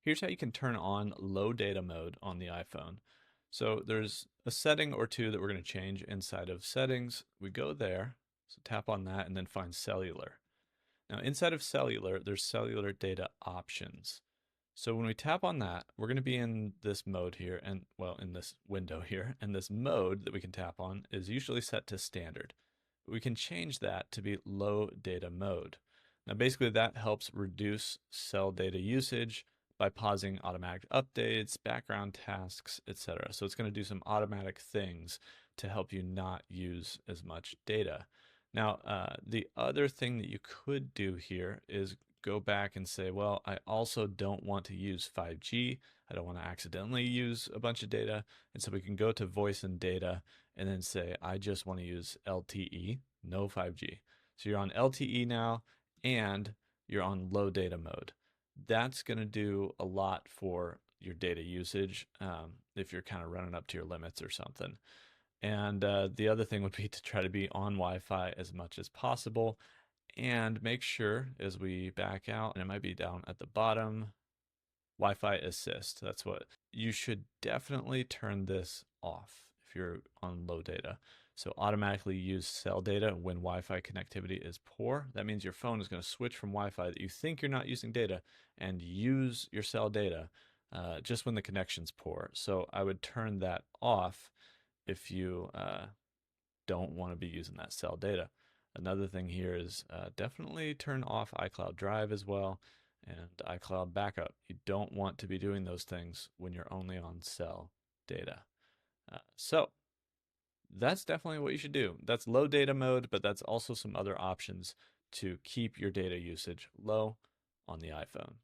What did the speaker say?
Here's how you can turn on low data mode on the iPhone. So there's a setting or two that we're going to change inside of settings. We go there, so tap on that and then find cellular. Now inside of cellular, there's cellular data options. So when we tap on that, we're going to be in this mode here and well, in this window here, and this mode that we can tap on is usually set to standard. We can change that to be low data mode. Now, basically, that helps reduce cell data usage by pausing automatic updates, background tasks, etc. So it's going to do some automatic things to help you not use as much data. Now, the other thing that you could do here is go back and say, well, I also don't want to use 5G. I don't want to accidentally use a bunch of data. And so we can go to voice and data and then say, I just want to use LTE, no 5G. So you're on LTE now and you're on low data mode. That's going to do a lot for your data usage if you're kind of running up to your limits or something. And the other thing would be to try to be on Wi-Fi as much as possible and make sure as we back out, and it might be down at the bottom, Wi-Fi assist. That's what you should definitely turn this off if you're on low data. So automatically use cell data when Wi-Fi connectivity is poor. That means your phone is going to switch from Wi-Fi that you think you're not using data and use your cell data just when the connection's poor. So I would turn that off if you don't want to be using that cell data. Another thing here is definitely turn off iCloud Drive as well and iCloud Backup. You don't want to be doing those things when you're only on cell data. So that's definitely what you should do. That's low data mode, but that's also some other options to keep your data usage low on the iPhone.